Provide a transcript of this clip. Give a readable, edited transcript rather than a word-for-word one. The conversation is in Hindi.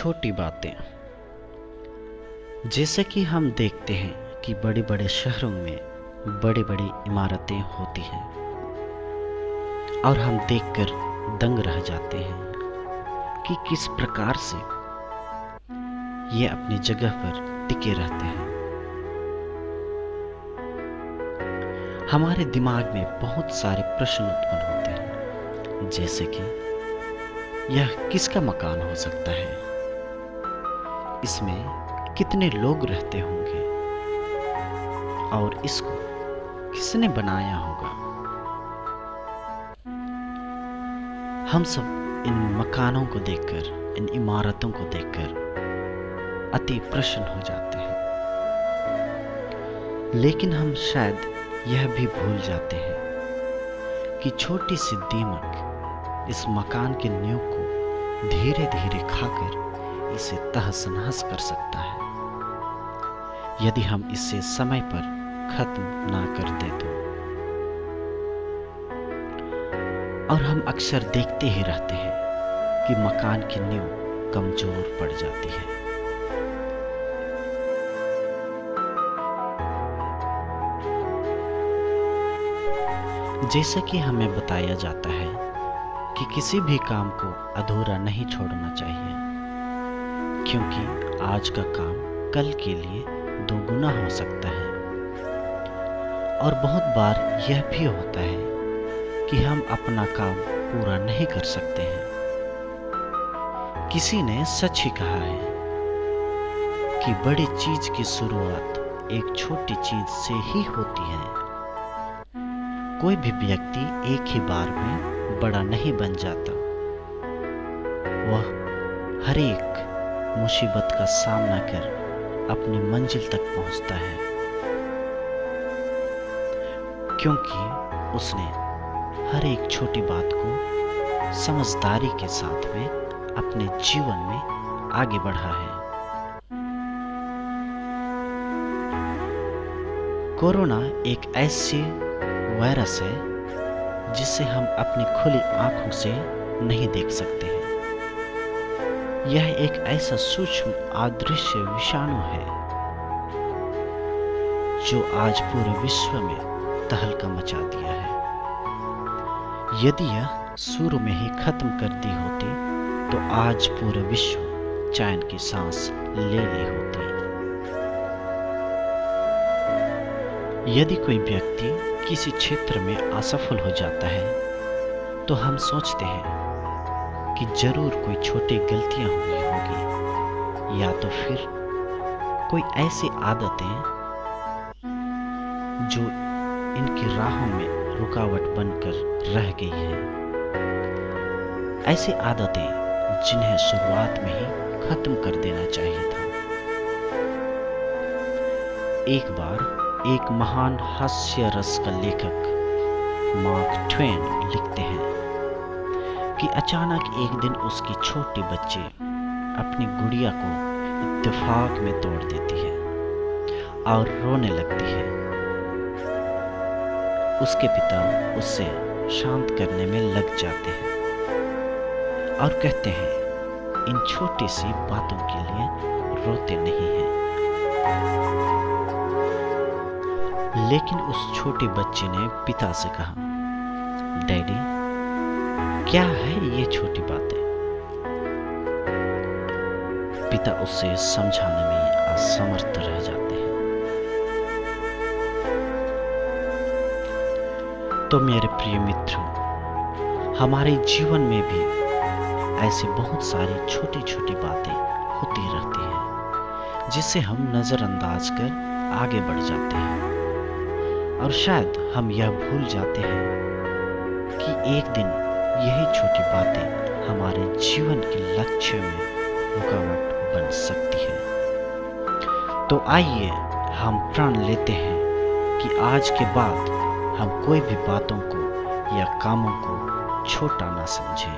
छोटी बातें। जैसे कि हम देखते हैं कि बड़े बड़े शहरों में बड़ी बड़ी इमारतें होती हैं और हम देखकर दंग रह जाते हैं कि किस प्रकार से ये अपनी जगह पर टिके रहते हैं। हमारे दिमाग में बहुत सारे प्रश्न उत्पन्न होते हैं, जैसे कि यह किसका मकान हो सकता है, इसमें कितने लोग रहते होंगे और इसको किसने बनाया होगा। हम सब इन मकानों को देखकर, इन इमारतों को देखकर अति प्रसन्न हो जाते हैं, लेकिन हम शायद यह भी भूल जाते हैं कि छोटी सी दीमक इस मकान के नींव को धीरे धीरे खाकर इसे तहस नहस कर सकता है, यदि हम इसे समय पर खत्म ना कर दे तो। और हम अक्सर देखते ही रहते हैं कि मकान की नींव कमजोर पड़ जाती है। जैसा कि हमें बताया जाता है कि किसी भी काम को अधूरा नहीं छोड़ना चाहिए, क्योंकि आज का काम कल के लिए दोगुना हो सकता है। और बहुत बार यह भी होता है कि हम अपना काम पूरा नहीं कर सकते हैं। किसी ने सच ही कहा है कि बड़ी चीज की शुरुआत एक छोटी चीज से ही होती है। कोई भी व्यक्ति एक ही बार में बड़ा नहीं बन जाता, वह हर एक मुसीबत का सामना कर अपनी मंजिल तक पहुंचता है, क्योंकि उसने हर एक छोटी बात को समझदारी के साथ में अपने जीवन में आगे बढ़ा है। कोरोना एक ऐसी वायरस है जिसे हम अपनी खुली आंखों से नहीं देख सकते हैं। यह एक ऐसा सूक्ष्म अदृश्य विषाणु है जो आज पूरे विश्व में तहलका मचा दिया है। यदि यह शुरू में ही खत्म कर दी होती तो आज पूरे विश्व चैन की सांस ले ली होती। यदि कोई व्यक्ति किसी क्षेत्र में असफल हो जाता है तो हम सोचते हैं कि जरूर कोई छोटी गलतियां हुई होगी, या तो फिर कोई ऐसी आदतें जो इनकी राहों में रुकावट बनकर रह गई है, ऐसी आदतें जिन्हें शुरुआत में ही खत्म कर देना चाहिए था। एक बार एक महान हास्य रस का लेखक मार्क ट्वेन लिखते हैं कि अचानक एक दिन उसकी छोटी बच्ची अपनी गुड़िया को इत्तेफाक में तोड़ देती है और रोने लगती है। उसके पिता उससे शांत करने में लग जाते हैं और कहते हैं, इन छोटी सी बातों के लिए रोते नहीं हैं। लेकिन उस छोटी बच्ची ने पिता से कहा, डैडी, क्या है ये छोटी बातें? पिता उसे समझाने में असमर्थ रह जाते हैं। तो मेरे प्रिय मित्रों, हमारे जीवन में भी ऐसी बहुत सारी छोटी छोटी बातें होती रहती हैं जिसे हम नजरअंदाज कर आगे बढ़ जाते हैं। और शायद हम यह भूल जाते हैं कि एक दिन यही छोटी बातें हमारे जीवन के लक्ष्य में रुकावट बन सकती है। तो आइए हम प्रण लेते हैं कि आज के बाद हम कोई भी बातों को या कामों को छोटा ना समझें।